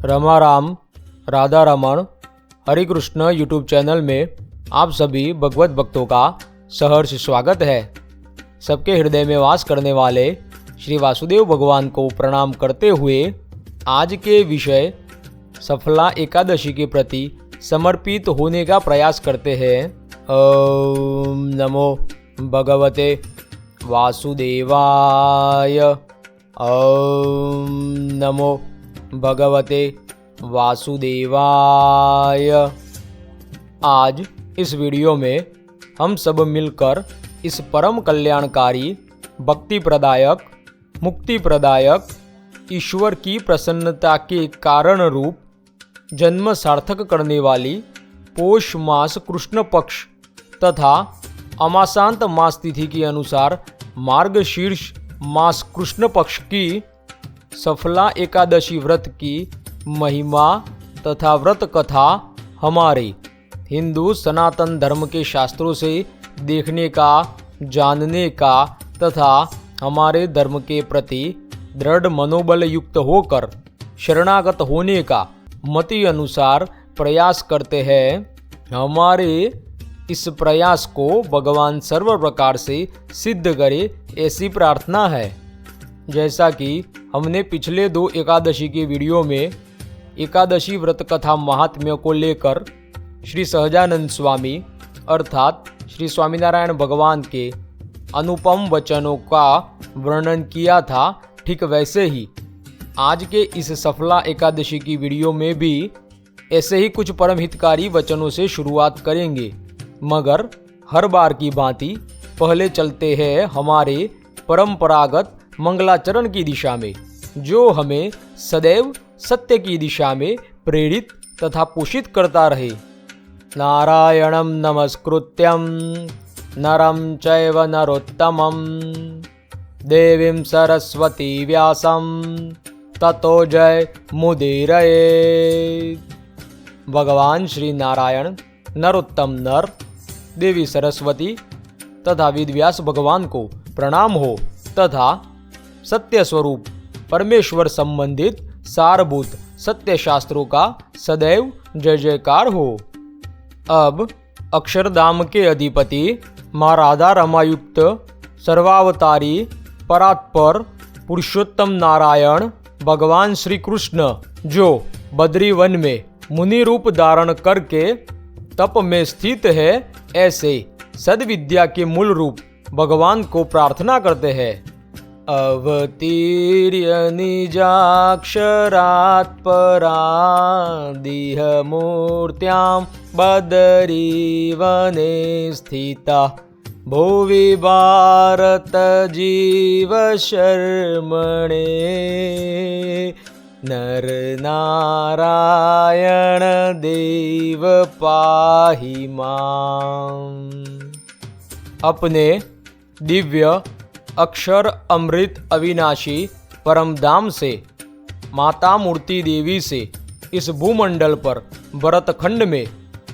रमा राम राधा रमण हरे Krishna YouTube channel में आप सभी भगवत भक्तों का सहर्ष स्वागत है। सबके हृदय में वास करने वाले श्री वासुदेव भगवान को प्रणाम करते हुए आज के विषय सफला एकादशी के प्रति समर्पित होने का प्रयास करते हैं। ओम नमो भगवते वासुदेवाय। ओम नमो भगवते वासुदेवाय। आज इस वीडियो में हम सब मिलकर इस परम कल्याणकारी, भक्ति प्रदायक, मुक्ति प्रदायक, ईश्वर की प्रसन्नता के कारण रूप जन्म सार्थक करने वाली पौष मास कृष्ण पक्ष तथा अमासांत मास तिथि के अनुसार मार्गशीर्ष मास कृष्ण पक्ष की सफला एकादशी व्रत की महिमा तथा व्रत कथा हमारे हिंदू सनातन धर्म के शास्त्रों से देखने का, जानने का तथा हमारे धर्म के प्रति दृढ़ मनोबल युक्त होकर शरणागत होने का मति अनुसार प्रयास करते हैं। हमारे इस प्रयास को भगवान सर्व प्रकार से सिद्ध करे, ऐसी प्रार्थना है। जैसा कि हमने पिछले 2 एकादशी के वीडियो में एकादशी व्रत कथा महात्म्य को लेकर श्री सहजानंद स्वामी अर्थात श्री स्वामीनारायण भगवान के अनुपम वचनों का वर्णन किया था, ठीक वैसे ही आज के इस सफला एकादशी की वीडियो में भी ऐसे ही कुछ परम हितकारी वचनों से शुरुआत करेंगे। मगर हर बार की भांति पहले चलते हैं हमारे परंपरागत मंगलाचरण की दिशा में, जो हमें सदैव सत्य की दिशा में प्रेरित तथा पोषित करता रहे। नारायणं नमस्कृत्यं नरं चैव नरोत्तमं देवीं सरस्वती व्यासं ततो जय मुदीरये। भगवान श्री नारायण, नरोत्तम नर, देवी सरस्वती तथा वेदव्यास भगवान को प्रणाम हो तथा सत्य स्वरूप परमेश्वर संबंधित सारभूत सत्य शास्त्रों का सदैव जय जयकार हो। अब अक्षरधाम के अधिपति माँ राधा रमायुक्त सर्वावतारी परात्पर पुरुषोत्तम नारायण भगवान श्री कृष्ण, जो बद्री वन में मुनि रूप धारण करके तप में स्थित है, ऐसे सद्विद्या के मूल रूप भगवान को प्रार्थना करते हैं। अवतीर्य निजाक्षरात् परादिह मूर्त्यां बदरीवने स्थिता भुवि भारत जीव शर्मणे नर नारायण देव पाहि माम्। अपने दिव्य अक्षर अमृत अविनाशी परम धाम से माता मूर्ति देवी से इस भूमंडल पर भरतखंड में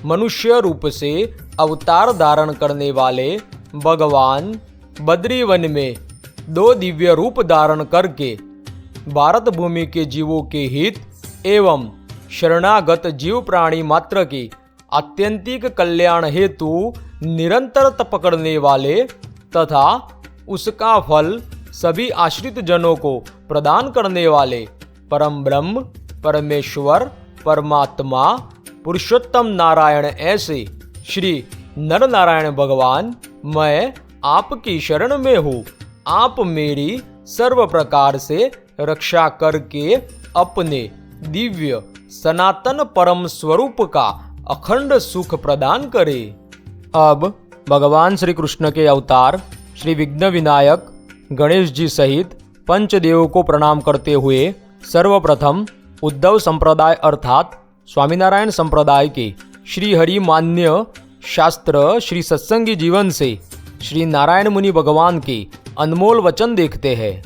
मनुष्य रूप से अवतार धारण करने वाले भगवान बद्री वन में 2 दिव्य रूप धारण करके भारत भूमि के जीवों के हित एवं शरणागत जीव प्राणी मात्र के आत्यंतिक कल्याण हेतु निरंतर तप करने वाले तथा उसका फल सभी आश्रित जनों को प्रदान करने वाले परम ब्रह्म परमेश्वर परमात्मा पुरुषोत्तम नारायण ऐसे श्री नर नारायण भगवान, मैं आपकी शरण में हूँ। आप मेरी सर्व प्रकार से रक्षा करके अपने दिव्य सनातन परम स्वरूप का अखंड सुख प्रदान करें। अब भगवान श्री कृष्ण के अवतार श्री विघ्न विनायक गणेश जी सहित पंचदेवों को प्रणाम करते हुए सर्वप्रथम उद्धव संप्रदाय अर्थात स्वामीनारायण संप्रदाय के श्री हरि मान्य शास्त्र श्री सत्संगी जीवन से श्री नारायण मुनि भगवान के अनमोल वचन देखते हैं।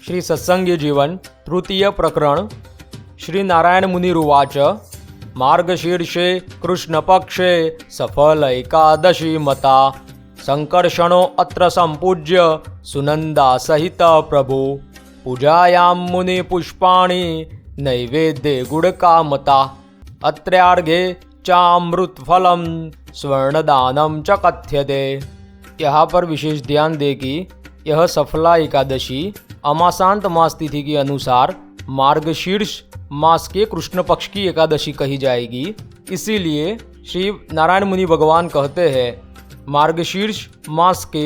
श्री सत्संगी जीवन तृतीय प्रकरण। श्री नारायण मुनिरुवाच मार्गशीर्षे कृष्णपक्षे सफल एकादशी मता संकर्षणो अत्र संपूज्य सुनंदा सहित प्रभु पूजायां मुनि पुष्पाणि नैवेद्ये गुड़कामता अत्र्यार्घे चामृत फलम स्वर्णदानम च कथ्यते। यहाँ पर विशेष ध्यान दें कि यह सफला एकादशी अमासांत मास तिथि के अनुसार मार्गशीर्ष मास के कृष्ण पक्ष की एकादशी कही जाएगी। इसीलिए श्री नारायण मुनि भगवान कहते हैं मार्गशीर्ष मास के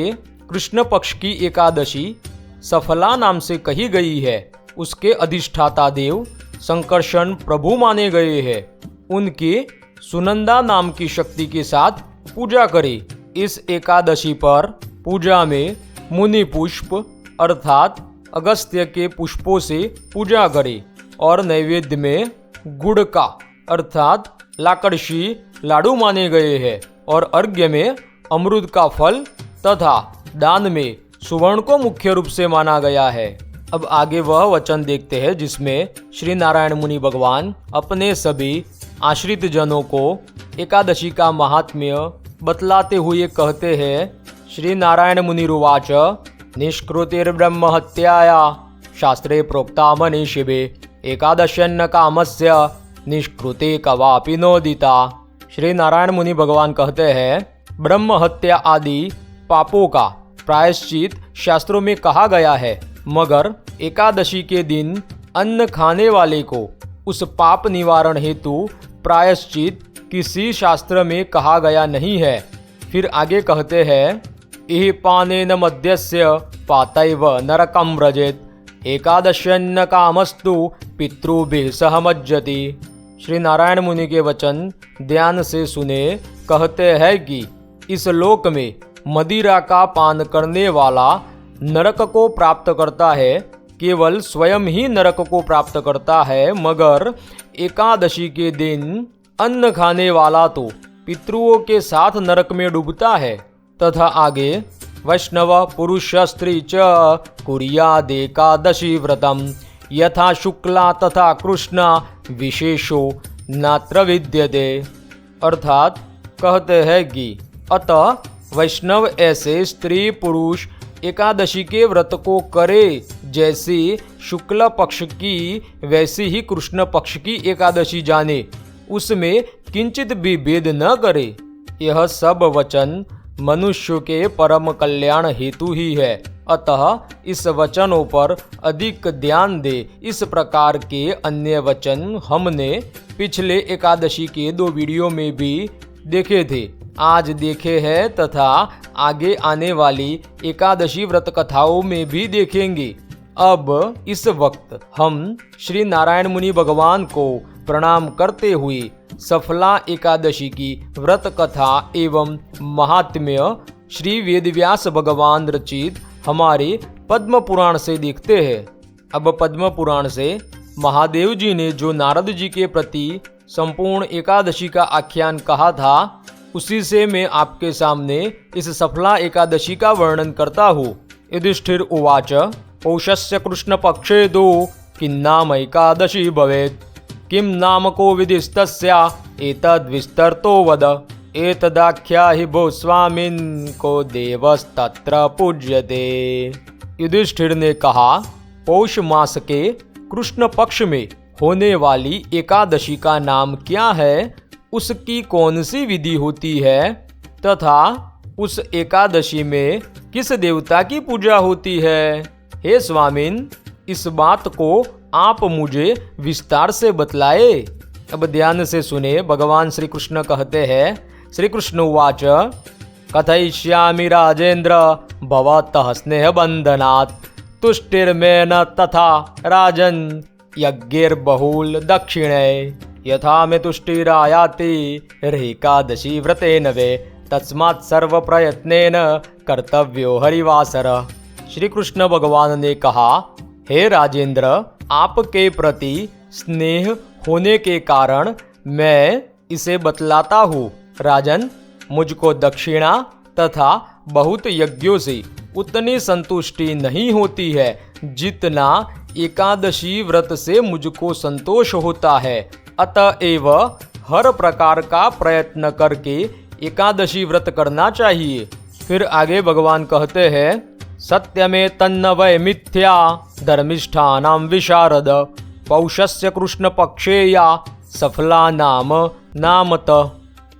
कृष्ण पक्ष की एकादशी सफला नाम से कही गई है। उसके अधिष्ठाता देव संकर्षण प्रभु माने गए हैं। उनके सुनंदा नाम की शक्ति के साथ पूजा करें। इस एकादशी पर पूजा में मुनि पुष्प अर्थात अगस्त्य के पुष्पों से पूजा करें और नैवेद्य में गुड़ का अर्थात लाकड़शी लाडू माने गए हैं और अर्घ्य में अमृत का फल तथा दान में सुवर्ण को मुख्य रूप से माना गया है। अब आगे वह वचन देखते हैं जिसमें श्री नारायण मुनि भगवान अपने सभी आश्रित जनों को एकादशी का महात्म्य बतलाते हुए कहते हैं। श्री नारायण मुनिरुवाच निष्कृतिर्ब्रह्म हत्याया शास्त्रे प्रोक्ता मनीषिभे एकादश्यन्न कामस्य निष्कृते कवापि नोदिता। श्री नारायण मुनि भगवान कहते हैं ब्रह्म हत्या आदि पापों का प्रायश्चित शास्त्रों में कहा गया है, मगर एकादशी के दिन अन्न खाने वाले को उस पाप निवारण हेतु प्रायश्चित किसी शास्त्र में कहा गया नहीं है। फिर आगे कहते हैं इह पानेन मद्यस्य पातैव नरकं व्रजेत एकादश्यन्न कामस्तु पितृभिः सह मज्जति। श्री नारायण मुनि के वचन ध्यान से सुने। कहते हैं कि इस लोक में मदिरा का पान करने वाला नरक को प्राप्त करता है, केवल स्वयं ही नरक को प्राप्त करता है, मगर एकादशी के दिन अन्न खाने वाला तो पितृओं के साथ नरक में डूबता है। तथा आगे वैष्णव पुरुष स्त्री च कुर्यादेकादशी व्रतम यथा शुक्ला तथा कृष्णा विशेषो नात्र विद्यते। अर्थात कहते हैं कि अतः वैष्णव ऐसे स्त्री पुरुष एकादशी के व्रत को करे जैसी शुक्ल पक्ष की वैसी ही कृष्ण पक्ष की एकादशी जाने, उसमें किंचित भी भेद न करे। यह सब वचन मनुष्य के परम कल्याण हेतु ही है, अतः इस वचनों पर अधिक ध्यान दे। इस प्रकार के अन्य वचन हमने पिछले एकादशी के 2 वीडियो में भी देखे थे, आज देखे हैं तथा आगे आने वाली एकादशी व्रत कथाओं में भी देखेंगे। अब इस वक्त हम श्री नारायण मुनि भगवान को प्रणाम करते हुए सफला एकादशी की व्रत कथा एवं महात्म्य श्री वेदव्यास भगवान रचित हमारे पद्म पुराण से देखते हैं। अब पद्म पुराण से महादेव जी ने जो नारद जी के प्रति संपूर्ण एकादशी का आख्यान कहा था, उसी से मैं आपके सामने इस सफला एकादशी का वर्णन करता हूँ। युधिष्ठिर उवाच पौषस्य कृष्ण पक्षे दो किन्नाम एकादशी भवेत् किम नाम को विधिस्तस्या एतद् विस्तरतो वद एतदाख्याहि भो स्वामिन् को देवस्तत्र पूज्यते। युधिष्ठिर ने कहा पौष मास के कृष्ण पक्ष में होने वाली एकादशी का नाम क्या है, उसकी कौन सी विधि होती है तथा उस एकादशी में किस देवता की पूजा होती है। हे स्वामिन, इस बात को आप मुझे विस्तार से बतलाए। अब ध्यान से सुने। भगवान श्री कृष्ण कहते हैं, श्री कृष्ण उवाच कथयिष्यामि राजेन्द्र भवतः स्नेह बंधनात् तुष्टिर्मेन तथा राजन यज्ञैर्बहुल दक्षिणे यथा में तुष्टिरायाति एकादशी व्रतेन वे तस्मात् सर्व प्रयत्नेन कर्तव्यो हरिवासर। श्री कृष्ण भगवान ने कहा, हे राजेंद्र, आपके प्रति स्नेह होने के कारण मैं इसे बतलाता हूँ। राजन, मुझको दक्षिणा तथा बहुत यज्ञों से उतनी संतुष्टि नहीं होती है जितना एकादशी व्रत से मुझको संतोष होता है। अतएव हर प्रकार का प्रयत्न करके एकादशी व्रत करना चाहिए। फिर आगे भगवान कहते हैं, सत्य में तन्न वै मिथ्या धर्मिष्ठानां विशारद पौषस्य कृष्ण पक्षे या सफला नाम नामतः।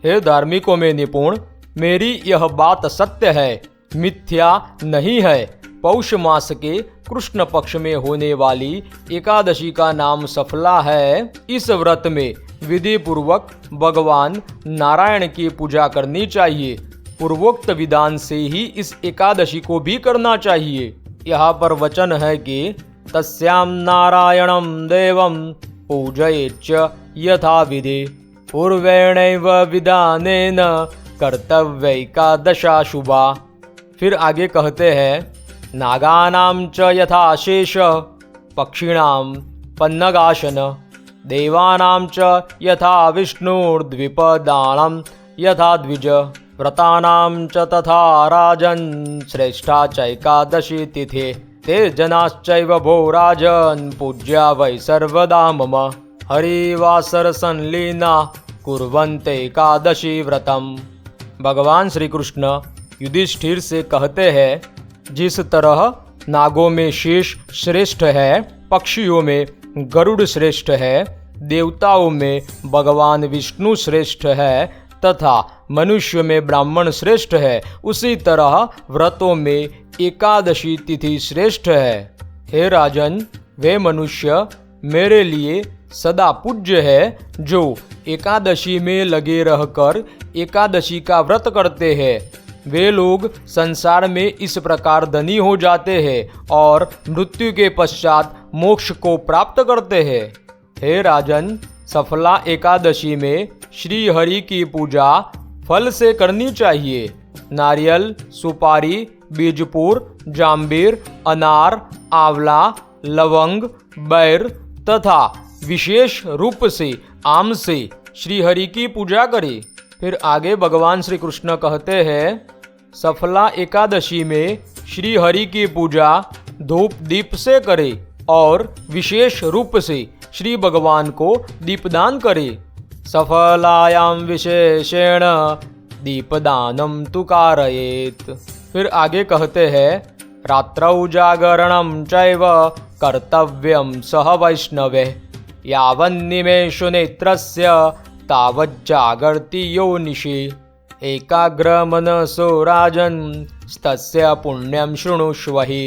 हे धार्मिकों में निपुण, मेरी यह बात सत्य है, मिथ्या नहीं है। पौष मास के कृष्ण पक्ष में होने वाली एकादशी का नाम सफला है। इस व्रत में विधि पूर्वक भगवान नारायण की पूजा करनी चाहिए। पूर्वोक्त विधान से ही इस एकादशी को भी करना चाहिए। यहाँ पर वचन है कि तस्याम नारायणं देवं पूजयेच्च यथा विधि पूर्वेणैव विधानेन कर्तव्यैकादशा शुभा। फिर आगे कहते हैं नागानां च यथा शेष पक्षिणां पन्नगाशन देवानां च यथा विष्णुर्द्विपदानं यथा द्विज व्रतानां च तथा राजन् श्रेष्ठा चैकादशी तिथे ते जनाश्चैव भो राजन् पूज्या वै सर्वदा मम हरिवासर संलीना कुर्वन्ते एकादशी व्रतम। भगवान श्री कृष्ण युधिष्ठिर से कहते हैं, जिस तरह नागों में शेष श्रेष्ठ है, पक्षियों में गरुड़ श्रेष्ठ है, देवताओं में भगवान विष्णु श्रेष्ठ है तथा मनुष्य में ब्राह्मण श्रेष्ठ है, उसी तरह व्रतों में एकादशी तिथि श्रेष्ठ है। हे राजन, वे मनुष्य मेरे लिए सदा पूज्य है जो एकादशी में लगे रहकर एकादशी का व्रत करते हैं। वे लोग संसार में इस प्रकार धनी हो जाते हैं और मृत्यु के पश्चात मोक्ष को प्राप्त करते हैं। हे राजन, सफला एकादशी में श्री हरि की पूजा फल से करनी चाहिए। नारियल, सुपारी, बीजपुर, जाम्बीर, अनार, आंवला, लवंग, बैर तथा विशेष रूप से आम से श्री हरि की पूजा करें। फिर आगे भगवान श्री कृष्ण कहते हैं, सफला एकादशी में श्री हरि की पूजा धूप दीप से करें और विशेष रूप से श्री भगवान को दीपदान करें। सफलायाम विशेषेण दीपदानम तु कारयेत। फिर आगे कहते हैं, रात्रौ जागरणं चैव कर्तव्यं सह वैष्णवे यावन्निमेषु नेत्रस्य तावज्जागर्ति योनिषि एकाग्रमनसो राजन् तस्य पुण्यं शृणुष्व हि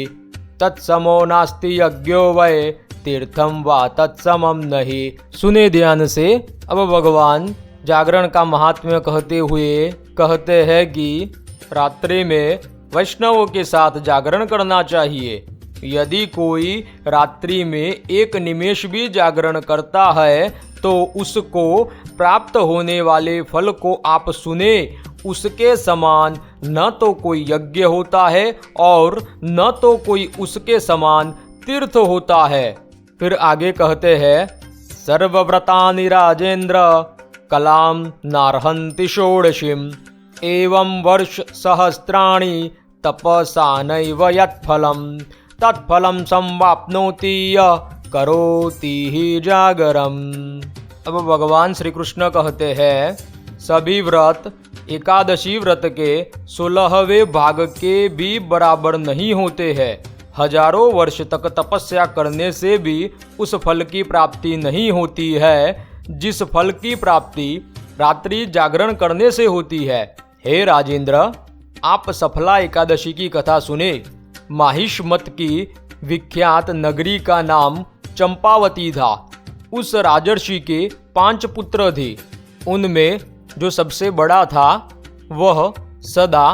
तत्समो नास्ति यज्ञो वै तीर्थम वा तत्समम नहीं। सुने ध्यान से। अब भगवान जागरण का महात्म्य कहते हुए कहते हैं कि रात्रि में वैष्णवों के साथ जागरण करना चाहिए। यदि कोई रात्रि में एक निमेष भी जागरण करता है तो उसको प्राप्त होने वाले फल को आप सुने, उसके समान न तो कोई यज्ञ होता है और न तो कोई उसके समान तीर्थ होता है। फिर आगे कहते हैं, सर्वव्रतानि राजेंद्र कलाम नार्हन्ति षोडशीम एवं वर्ष सहस्राणि तपसा नैव यत्फलम तत्फलम संवाप्नोति यः करोति ही जागरम। अब भगवान श्री कृष्ण कहते हैं, सभी व्रत एकादशी व्रत के 16वें भाग के भी बराबर नहीं होते हैं। हजारों वर्ष तक तपस्या करने से भी उस फल की प्राप्ति नहीं होती है जिस फल की प्राप्ति रात्रि जागरण करने से होती है। हे राजेंद्र, आप सफला एकादशी की कथा सुने। माहिष्मत की विख्यात नगरी का नाम चंपावती था। उस राजर्षि के 5 पुत्र थे। उनमें जो सबसे बड़ा था वह सदा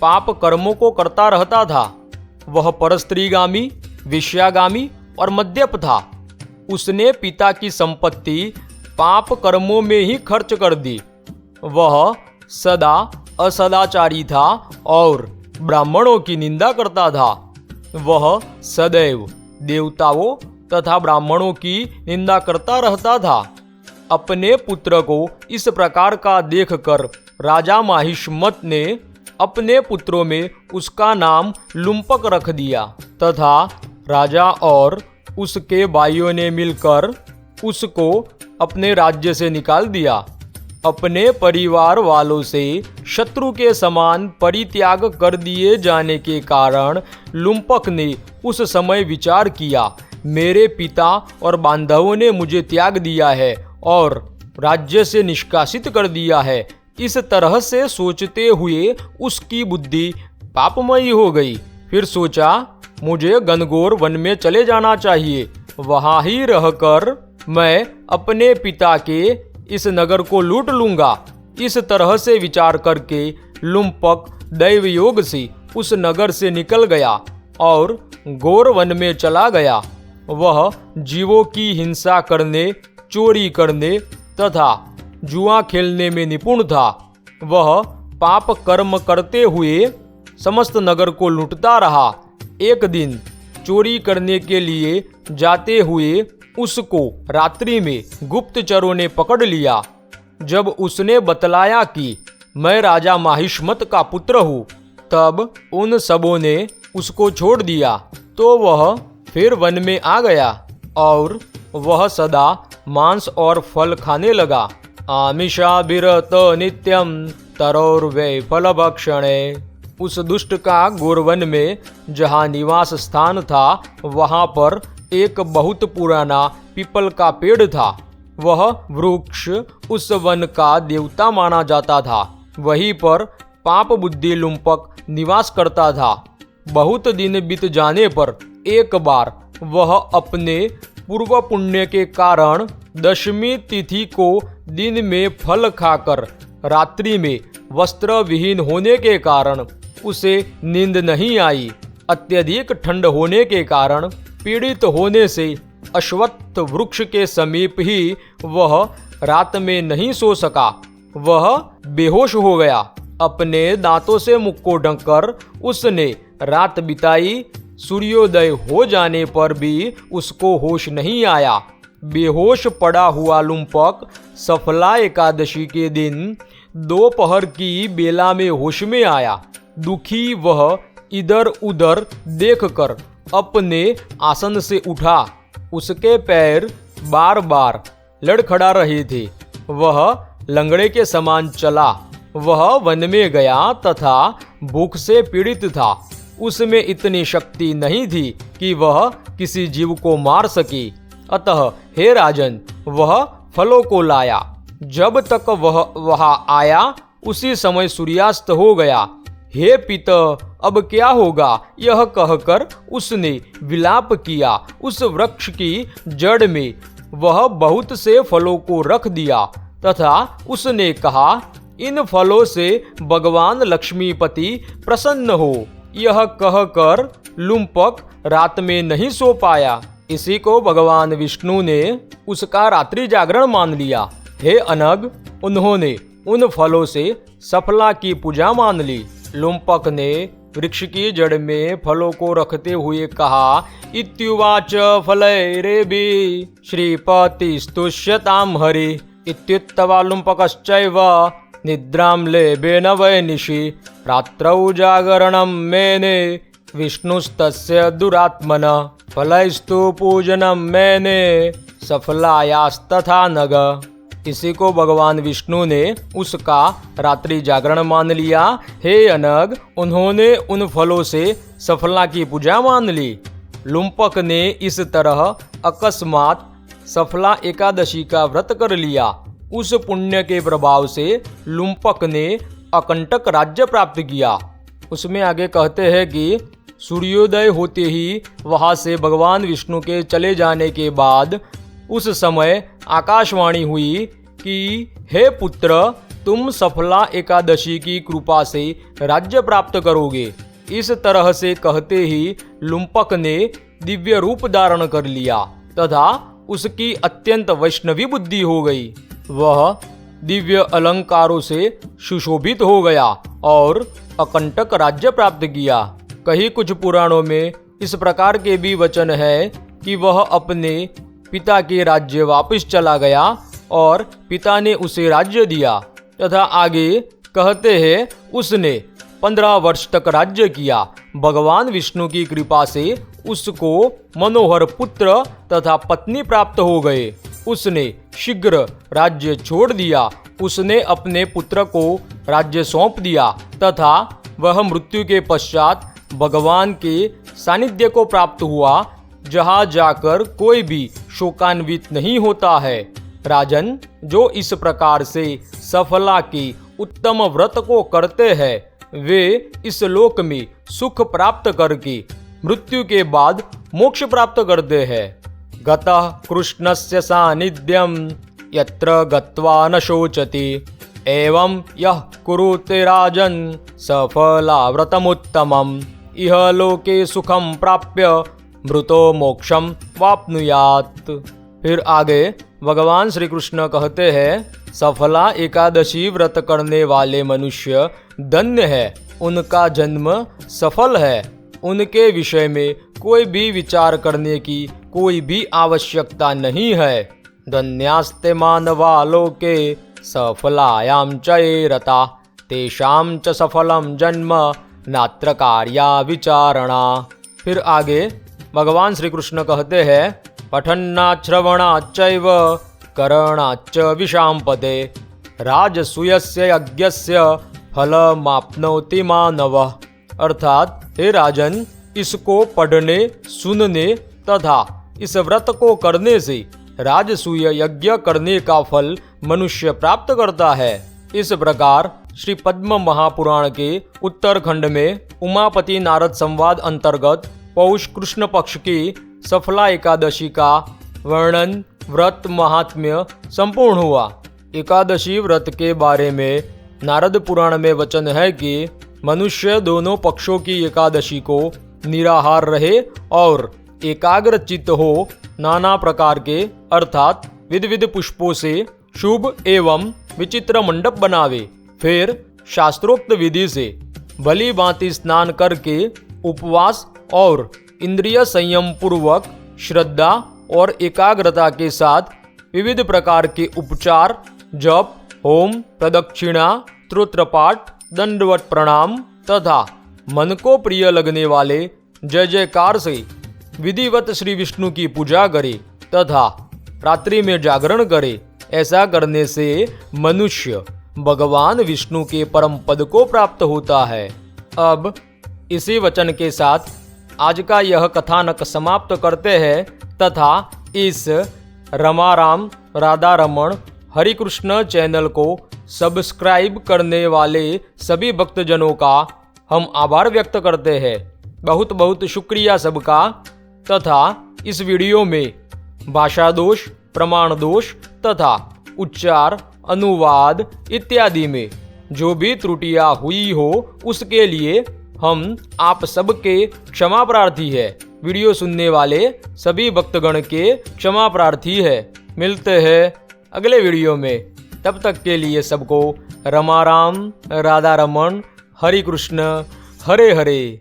पाप कर्मों को करता रहता था। वह परस्त्रीगामी, विषयागामी और मद्यप था। उसने पिता की संपत्ति पाप कर्मों में ही खर्च कर दी। वह सदा असदाचारी था और ब्राह्मणों की निंदा करता था। वह सदैव देवताओं तथा ब्राह्मणों की निंदा करता रहता था। अपने पुत्र को इस प्रकार का देखकर राजा माहिष्मत ने अपने पुत्रों में उसका नाम लुम्पक रख दिया तथा राजा और उसके भाइयों ने मिलकर उसको अपने राज्य से निकाल दिया। अपने परिवार वालों से शत्रु के समान परित्याग कर दिए जाने के कारण लुम्पक ने उस समय विचार किया मेरे पिता और बांधवों ने मुझे त्याग दिया है और राज्य से निष्कासित कर दिया है। इस तरह से सोचते हुए उसकी बुद्धि पापमयी हो गई। फिर सोचा मुझे घनघोर वन में चले जाना चाहिए, वहां ही रहकर मैं अपने पिता के इस नगर को लूट लूंगा। इस तरह से विचार करके लुम्पक दैव योग से उस नगर से निकल गया और घोर वन में चला गया। वह जीवों की हिंसा करने, चोरी करने तथा जुआ खेलने में निपुण था। वह पाप कर्म करते हुए समस्त नगर को लूटता रहा। एक दिन चोरी करने के लिए जाते हुए उसको रात्रि में गुप्तचरों ने पकड़ लिया। जब उसने बतलाया कि मैं राजा माहिष्मत का पुत्र हूँ, तब उन सबों ने उसको छोड़ दिया। तो वह फिर वन में आ गया और वह सदा मांस और फल खाने लगा। आमिषा विरत नित्यम तरोर्वै फल भक्षणे। उस दुष्ट का गोरवन में जहाँ निवास स्थान था, वहाँ पर एक बहुत पुराना पीपल का पेड़ था। वह वृक्ष उस वन का देवता माना जाता था। वहीं पर पाप बुद्धि लुम्पक निवास करता था। बहुत दिन बीत जाने पर एक बार वह अपने पूर्व पुण्य के कारण दशमी तिथि को दिन में फल खाकर रात्रि में वस्त्र विहीन होने के कारण उसे नींद नहीं आई। अत्यधिक ठंड होने के कारण पीड़ित होने से अश्वत्थ वृक्ष के समीप ही वह रात में नहीं सो सका। वह बेहोश हो गया। अपने दांतों से मुख को ढककर उसने रात बिताई। सूर्योदय हो जाने पर भी उसको होश नहीं आया। बेहोश पड़ा हुआ लुम्पक सफला एकादशी के दिन दोपहर की बेला में होश में आया। दुखी वह इधर उधर देखकर अपने आसन से उठा। उसके पैर बार बार लड़खड़ा रहे थे। वह लंगड़े के समान चला। वह वन में गया तथा भूख से पीड़ित था। उसमें इतनी शक्ति नहीं थी कि वह किसी जीव को मार सके। अतः हे राजन, वह फलों को लाया। जब तक वह वहां आया, उसी समय सूर्यास्त हो गया। हे पिता, अब क्या होगा, यह कहकर उसने विलाप किया। उस वृक्ष की जड़ में वह बहुत से फलों को रख दिया तथा उसने कहा, इन फलों से भगवान लक्ष्मीपति प्रसन्न हो। यह कहकर लुम्पक रात में नहीं सो पाया। इसी को भगवान विष्णु ने उसका रात्रि जागरण मान लिया। हे अनग, उन्होंने उन फलों से सफला की पूजा मान ली। लुम्पक ने वृक्ष की जड़ में फलों को रखते हुए कहा, इत्युवाच फलैरेभि श्रीपतिस्तुष्यतां हरि। इत्युक्त्वा लुम्पकश्चैव निद्रां लेभेन वै निशि। रात्रौ जागरणं मेने विष्णुस्तस्य दुरात्मनः। फलैस्तु पूजनं मेने सफलायास्तथा नग। इसी को भगवान विष्णु ने उसका रात्रि जागरण मान लिया। हे अनग, उन्होंने उन फलों से सफला की पूजा मान ली। लुम्पक ने इस तरह अकस्मात सफला एकादशी का व्रत कर लिया। उस पुण्य के प्रभाव से लुम्पक ने अकंटक राज्य प्राप्त किया। उसमें आगे कहते हैं कि सूर्योदय होते ही वहां से भगवान विष्णु के चले जाने के बाद उस समय आकाशवाणी हुई कि हे पुत्र, तुम सफला एकादशी की कृपा से राज्य प्राप्त करोगे। इस तरह से कहते ही लुम्पक ने दिव्य रूप धारण कर लिया तथा उसकी अत्यंत वैष्णवी बुद्धि हो गई। वह दिव्य अलंकारों से सुशोभित हो गया और अकंटक राज्य प्राप्त किया। कहीं कुछ पुराणों में इस प्रकार के भी वचन है कि वह अपने पिता के राज्य वापस चला गया और पिता ने उसे राज्य दिया। तथा आगे कहते हैं उसने 15 वर्ष तक राज्य किया। भगवान विष्णु की कृपा से उसको मनोहर पुत्र तथा पत्नी प्राप्त हो गए। उसने शीघ्र राज्य छोड़ दिया। उसने अपने पुत्र को राज्य सौंप दिया तथा वह मृत्यु के पश्चात भगवान के सानिध्य को प्राप्त हुआ। जहाँ जाकर कोई भी शोकान्वित नहीं होता है। राजन, जो इस प्रकार से सफला की उत्तम व्रत को करते हैं, वे इस लोक में सुख प्राप्त करके मृत्यु के बाद मोक्ष प्राप्त करते हैं। गतः कृष्णस्य सानिध्यम यत्र गत्वा न शोचति, एवं यः कुरुते राजन सफला व्रतमुत्तमम्, इह लोके सुखम प्राप्य मृतो मोक्षम वाप्नुयात्। फिर आगे भगवान श्री कृष्ण कहते हैं, सफला एकादशी व्रत करने वाले मनुष्य धन्य है, उनका जन्म सफल है। उनके विषय में कोई भी विचार करने की कोई भी आवश्यकता नहीं है। धन्यास्ते मानवा लोके सफलायां च ये रता, तेषां च सफलम जन्म नात्र कार्या विचारणा। फिर आगे भगवान श्री कृष्ण कहते हैं, पठन्नाश्रवणाच्चैव करणाच्च विशाम्पते, राजसूयस्य यज्ञस्य फलमाप्नोति मानवः। अर्थात हे राजन, इसको पढ़ने, सुनने तथा इस व्रत को करने से राजसूय यज्ञ करने का फल मनुष्य प्राप्त करता है। इस प्रकार श्री पद्म महापुराण के उत्तरखंड में उमापति नारद संवाद अंतर्गत पौष कृष्ण पक्ष की सफला एकादशी का वर्णन, व्रत महात्म्य संपूर्ण हुआ। एकादशी व्रत के बारे में नारद पुराण में वचन है कि मनुष्य दोनों पक्षों की एकादशी को निराहार रहे और एकाग्र चित्त हो, नाना प्रकार के अर्थात विध विध पुष्पों से शुभ एवं विचित्र मंडप बनावे। फिर शास्त्रोक्त विधि से भली भांति स्नान करके उपवास और इंद्रिय संयम पूर्वक श्रद्धा और एकाग्रता के साथ विविध प्रकार के उपचार, जप, होम, प्रदक्षिणा, स्तोत्र पाठ, दंडवत प्रणाम तथा मन को प्रिय लगने वाले जय जयकार से विधिवत श्री विष्णु की पूजा करे तथा रात्रि में जागरण करे। ऐसा करने से मनुष्य भगवान विष्णु के परम पद को प्राप्त होता है। अब इसी वचन के साथ आज का यह कथानक समाप्त करते हैं तथा इस रमाराम राधा रमण हरि कृष्ण चैनल को सब्सक्राइब करने वाले सभी भक्तजनों का हम आभार व्यक्त करते हैं। बहुत बहुत शुक्रिया सबका। तथा इस वीडियो में भाषा दोष, प्रमाण दोष तथा उच्चार, अनुवाद इत्यादि में जो भी त्रुटियां हुई हो उसके लिए हम आप सबके क्षमा प्रार्थी है। वीडियो सुनने वाले सभी भक्तगण के क्षमा प्रार्थी है। मिलते हैं अगले वीडियो में, तब तक के लिए सबको रमाराम राधा रमण हरि कृष्ण हरे हरे।